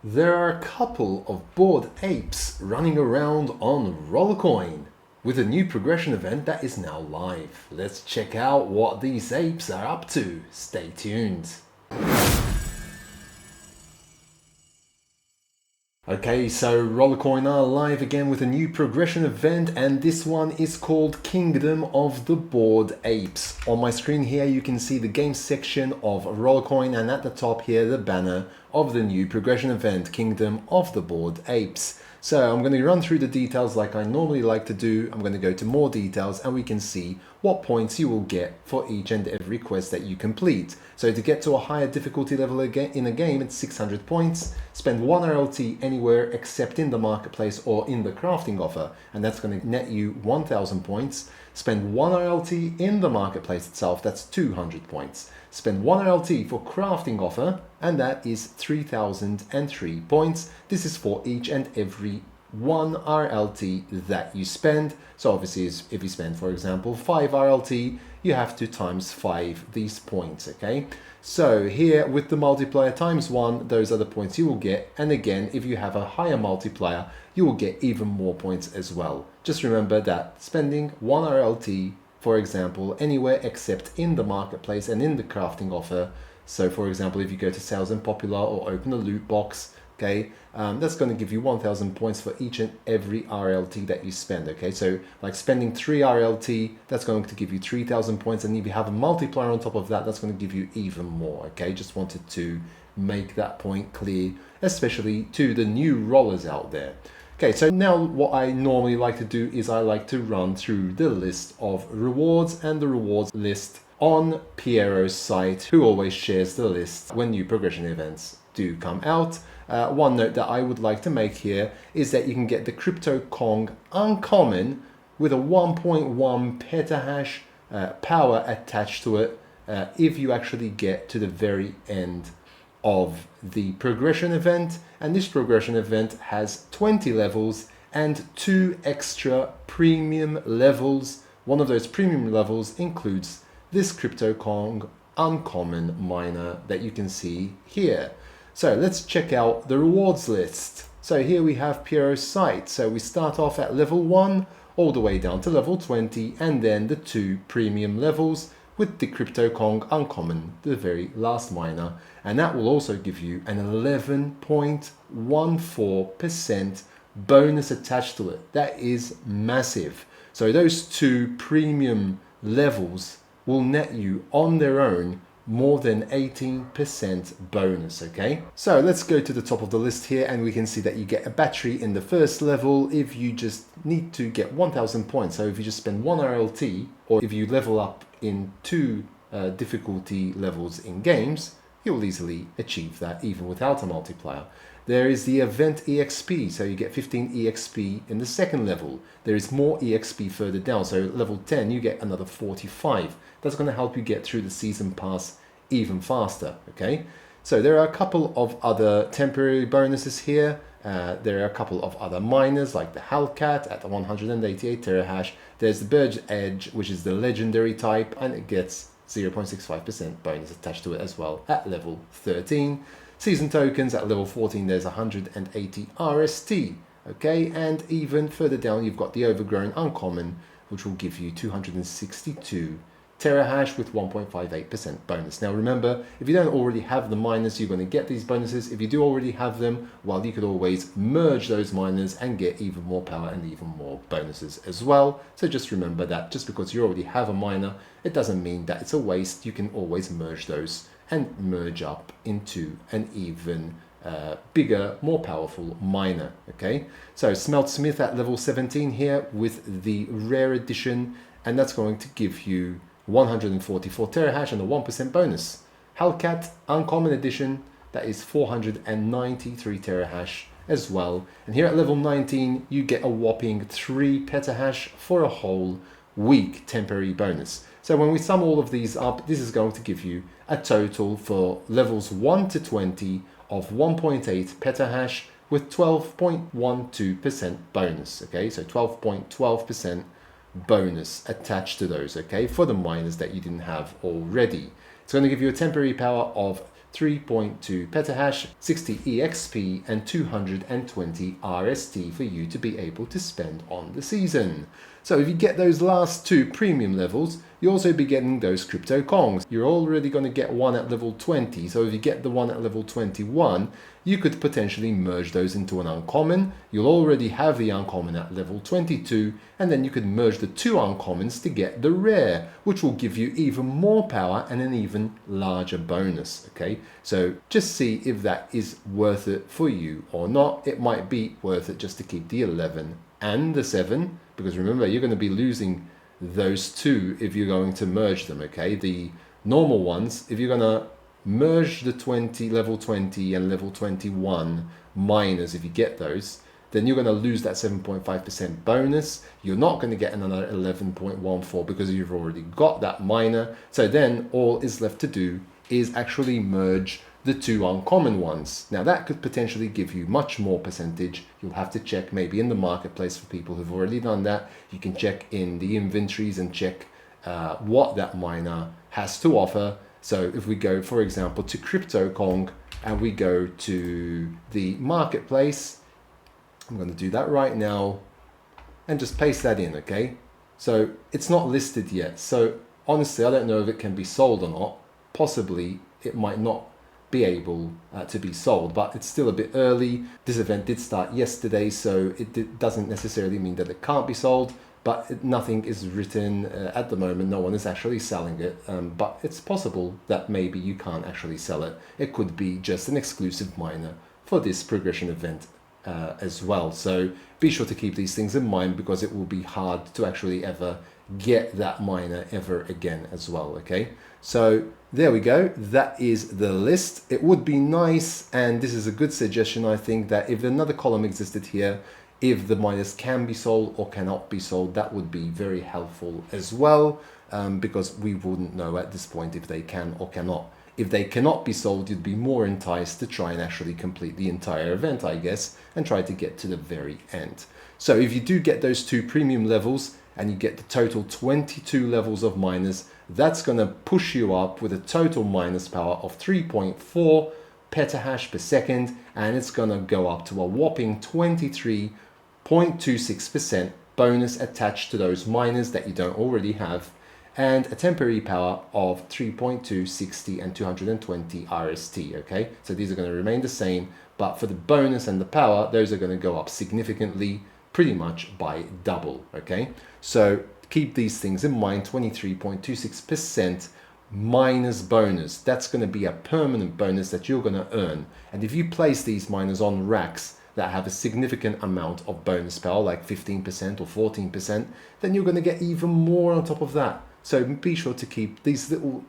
There are a couple of bored apes running around on Rollercoin with a new progression event that is now live. Let's check out what these apes are up to. Stay tuned. Okay, so Rollercoin are live again with a new progression event, and this one is called Kingdom of the Bored Apes. On my screen here you can see the game section of Rollercoin, and at the top here the banner of the new progression event, Kingdom of the Bored Apes. So I'm going to run through the details like I normally like to do. I'm going to go to more details and we can see what points you will get for each and every quest that you complete. So to get to a higher difficulty level in a game, it's 600 points. Spend 1 RLT anywhere except in the marketplace or in the crafting offer, and that's going to net you 1000 points. Spend 1 RLT in the marketplace itself, that's 200 points. Spend 1 RLT for crafting offer, and that is 3003 points. This is for each and every 1 RLT that you spend. So obviously if you spend, for example, 5 RLT, you have to times 5 these points, okay? So here with the multiplier times 1, those are the points you will get. And again, if you have a higher multiplier, you will get even more points as well. Just remember that spending 1 RLT, for example, anywhere except in the marketplace and in the crafting offer. So for example, if you go to sales and popular or open a loot box, okay, that's going to give you 1000 points for each and every RLT that you spend, okay? So like spending 3 RLT, that's going to give you 3000 points, and if you have a multiplier on top of that, that's going to give you even more, okay? Just wanted to make that point clear, especially to the new rollers out there. Okay, so now what I normally like to do is I like to run through the list of rewards and the rewards list on Piero's site, who always shares the list when new progression events do come out. One note that I would like to make here is that you can get the Crypto Kong uncommon with a 1.1 petahash power attached to it if you actually get to the very end of the progression event. And this progression event has 20 levels and 2 extra premium levels. One of those premium levels includes this Crypto Kong uncommon miner that you can see here. So let's check out the rewards list. So here we have Piero's site. So we start off at level 1 all the way down to level 20, and then the 2 premium levels with the Crypto Kong uncommon, the very last miner, and that will also give you an 11.14% bonus attached to it. That is massive. So those 2 premium levels will net you on their own more than 18% bonus, okay? So let's go to the top of the list here, and we can see that you get a battery in the first level if you just need to get 1000 points. So if you just spend 1 RLT, or if you level up in 2 difficulty levels in games, you'll easily achieve that even without a multiplier. There is the event EXP, so you get 15 EXP in the second level. There is more EXP further down, so level 10 you get another 45. That's going to help you get through the season pass even faster, okay? So there are a couple of other temporary bonuses here. There are a couple of other miners like the Hellcat at 188 terahash. There's the Bird's Edge, which is the legendary type, and it gets 0.65% bonus attached to it as well at level 13. Season tokens at level 14, there's 180 RST, okay? And even further down, you've got the Overgrown Uncommon, which will give you 262 terahash with 1.58% bonus. Now remember, if you don't already have the miners, you're going to get these bonuses. If you do already have them, well, you could always merge those miners and get even more power and even more bonuses as well. So just remember that just because you already have a miner, it doesn't mean that it's a waste. You can always merge those and merge up into an even bigger, more powerful miner, okay? So Smelt Smith at level 17 here with the rare edition, and that's going to give you 144 terahash and a 1% bonus. Hellcat uncommon edition, that is 493 terahash as well. And here at level 19, you get a whopping 3 petahash for a whole week temporary bonus. So when we sum all of these up, this is going to give you a total for levels 1 to 20 of 1.8 petahash with 12.12% bonus, okay? So 12.12% bonus attached to those, okay, for the miners that you didn't have already. It's going to give you a temporary power of 3.2 petahash, 60 EXP, and 220 RST for you to be able to spend on the season. So if you get those last two premium levels, you'll also be getting those crypto Kongs. You're already going to get one at level 20, so if you get the one at level 21, you could potentially merge those into an uncommon. You'll already have the uncommon at level 22, and then you could merge the two uncommons to get the rare, which will give you even more power and an even larger bonus, okay? So just see if that is worth it for you or not. It might be worth it just to keep the 11 and the 7, because remember, you're going to be losing those two if you're going to merge them, okay? The normal ones, if you're going to merge the level 20 and level 21 miners, if you get those, then you're going to lose that 7.5% bonus. You're not going to get another 11.14 because you've already got that miner. So then all is left to do is actually merge the two uncommon ones. Now that could potentially give you much more percentage. You'll have to check maybe in the marketplace for people who've already done that. You can check in the inventories and check what that miner has to offer. So if we go, for example, to Crypto Kong and we go to the marketplace, I'm going to do that right now and just paste that in, okay? So it's not listed yet. So honestly, I don't know if it can be sold or not. Possibly it might not be able to be sold, but it's still a bit early. This event did start yesterday, so it doesn't necessarily mean that it can't be sold, but nothing is written at the moment. No one is actually selling it, but it's possible that maybe you can't actually sell it. It could be just an exclusive miner for this progression event as well. So be sure to keep these things in mind, because it will be hard to actually ever get that miner ever again as well, okay? So there we go. That is the list. It would be nice, and this is a good suggestion, I think, that if another column existed here, if the miners can be sold or cannot be sold, that would be very helpful as well, because we wouldn't know at this point if they can or cannot. If they cannot be sold, you'd be more enticed to try and actually complete the entire event, I guess, and try to get to the very end. So if you do get those two premium levels and you get the total 22 levels of miners, that's going to push you up with a total miners power of 3.4 petahash per second, and it's going to go up to a whopping 23.26% bonus attached to those miners that you don't already have, and a temporary power of 3.2, 60, and 220 RST, okay? So these are going to remain the same, but for the bonus and the power, those are going to go up significantly, pretty much by double, okay? So keep these things in mind. 23.26% miners bonus. That's going to be a permanent bonus that you're going to earn. And if you place these miners on racks that have a significant amount of bonus power, like 15% or 14%, then you're going to get even more on top of that. So be sure to keep these little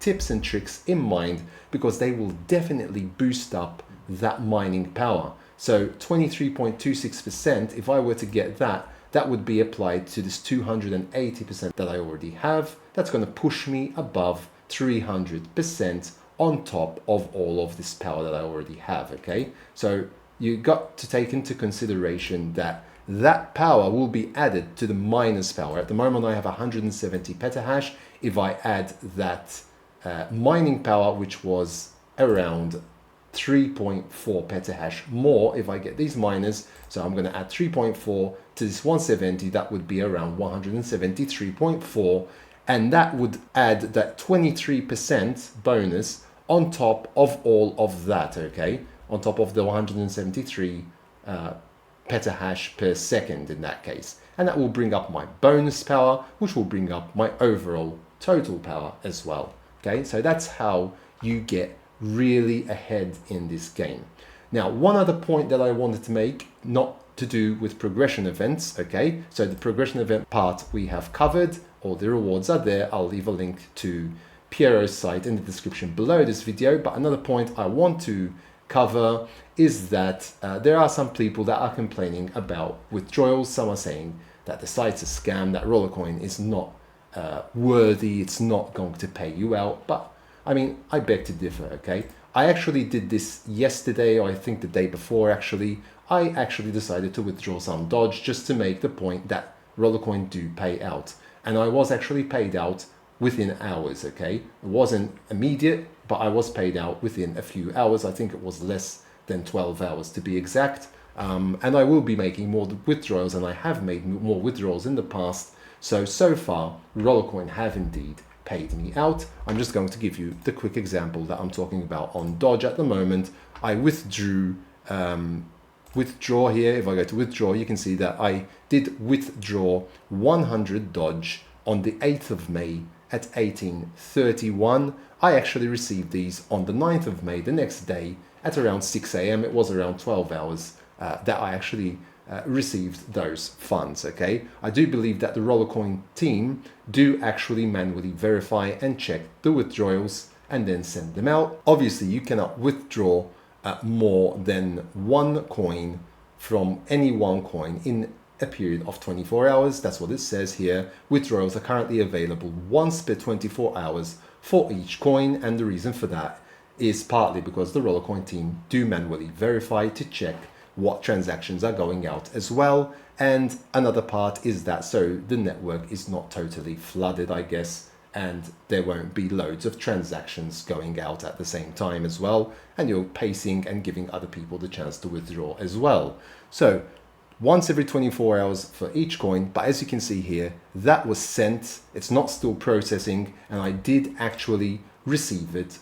tips and tricks in mind, because they will definitely boost up that mining power. So 23.26%, if I were to get that, that would be applied to this 280% that I already have. That's going to push me above 300% on top of all of this power that I already have, okay? So you got to take into consideration that that power will be added to the miners power. At the moment, I have 170 petahash. If I add that mining power, which was around 3.4 petahash more, if I get these miners, so I'm going to add 3.4 to this 170, that would be around 173.4, and that would add that 23% bonus on top of all of that, okay? On top of the 173 petahash per second in that case. And that will bring up my bonus power, which will bring up my overall total power as well, okay? So that's how you get really ahead in this game. Now, one other point that I wanted to make, not to do with progression events, okay? So the progression event part we have covered, all the rewards are there. I'll leave a link to Piero's site in the description below this video. But another point I want to cover is that there are some people that are complaining about withdrawals. Some are saying that the site's a scam, that Rollercoin is not worthy, it's not going to pay you out. But I mean, I beg to differ, okay? I actually did this yesterday, or I think the day before actually. I actually decided to withdraw some Dodge just to make the point that Rollercoin do pay out. And I was actually paid out within hours, okay? It wasn't immediate, but I was paid out within a few hours. I think it was less than 12 hours to be exact. And I will be making more withdrawals, and I have made more withdrawals in the past. So far, Rollercoin have indeed paid me out. I'm just going to give you the quick example that I'm talking about on Dodge at the moment. I withdrew, withdraw here. If I go to withdraw, you can see that I did withdraw 100 Dodge on the 8th of May at 18:31. I actually received these on the 9th of May, the next day at around 6 a.m. It was around 12 hours that I actually received those funds, okay? I do believe that the Rollercoin team do actually manually verify and check the withdrawals and then send them out. Obviously, you cannot withdraw more than one coin from any one coin in a period of 24 hours. That's what it says here. Withdrawals are currently available once per 24 hours for each coin, and the reason for that is partly because the Rollercoin team do manually verify to check what transactions are going out as well. And another part is that so the network is not totally flooded, I guess, and there won't be loads of transactions going out at the same time as well, and you're pacing and giving other people the chance to withdraw as well. So once every 24 hours for each coin, but as you can see here, that was sent. It's not still processing, and I did actually receive it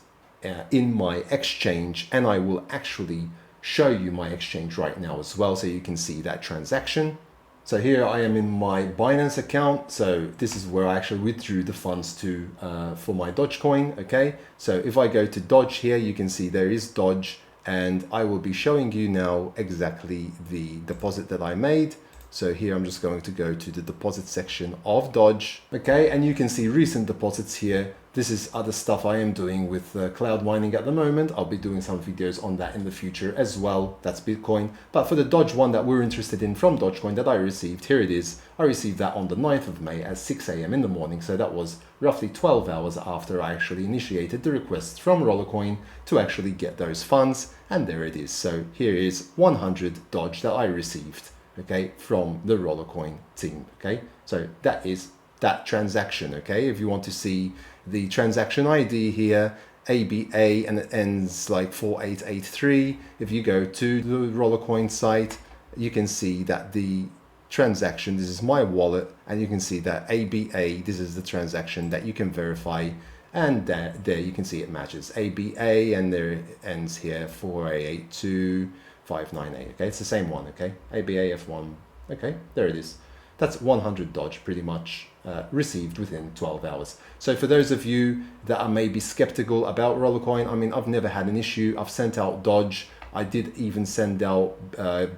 in my exchange, and I will actually show you my exchange right now as well, so you can see that transaction. So here I am in my Binance account. So this is where I actually withdrew the funds to for my Dogecoin. Okay, so if I go to Dodge here, you can see there is Dodge, and I will be showing you now exactly the deposit that I made. So here I'm just going to go to the deposit section of Dodge. Okay, and you can see recent deposits here. This is other stuff I am doing with cloud mining at the moment. I'll be doing some videos on that in the future as well. That's Bitcoin. But for the Dodge one that we're interested in from Dogecoin that I received, here it is. I received that on the 9th of May at 6 a.m. in the morning. So that was roughly 12 hours after I actually initiated the request from Rollercoin to actually get those funds. And there it is. So here is 100 Dodge that I received, okay, from the Rollercoin team. Okay, so that is that transaction. Okay, if you want to see the transaction ID here, ABA, and it ends like 4883. If you go to the Rollercoin site, you can see that the transaction, this is my wallet, and you can see that ABA, this is the transaction that you can verify, and there you can see it matches ABA, and there it ends here 4882598. Okay, it's the same one. Okay, ABA F1. Okay, there it is. That's 100 Dodge pretty much received within 12 hours. So for those of you that are maybe skeptical about Rollercoin, I mean, I've never had an issue. I've sent out Dodge. I did even send out,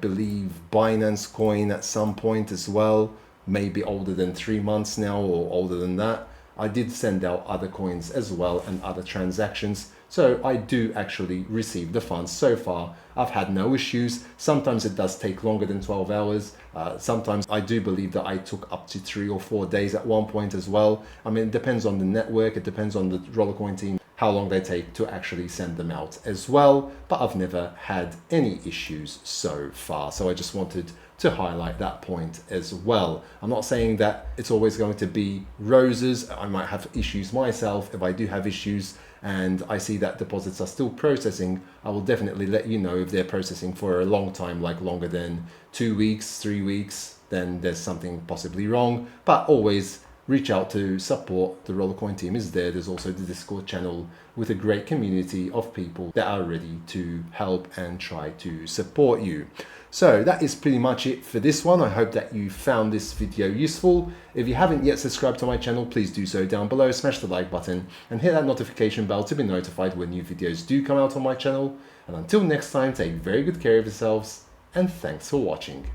believe, Binance coin at some point as well, maybe older than 3 months now or older than that. I did send out other coins as well and other transactions. So I do actually receive the funds. So far, I've had no issues. Sometimes it does take longer than 12 hours. Sometimes I do believe that I took up to 3 or 4 days at one point as well. I mean, it depends on the network. It depends on the Rollercoin team, how long they take to actually send them out as well. But I've never had any issues so far. So I just wanted to highlight that point as well. I'm not saying that it's always going to be roses. I might have issues myself. If I do have issues and I see that deposits are still processing, I will definitely let you know. If they're processing for a long time, like longer than 2 weeks, 3 weeks, then there's something possibly wrong. But always reach out to support. The Rollercoin team is there. There's also the Discord channel with a great community of people that are ready to help and try to support you. So that is pretty much it for this one. I hope that you found this video useful. If you haven't yet subscribed to my channel, please do so down below. Smash the like button and hit that notification bell to be notified when new videos do come out on my channel. And until next time, take very good care of yourselves, and thanks for watching.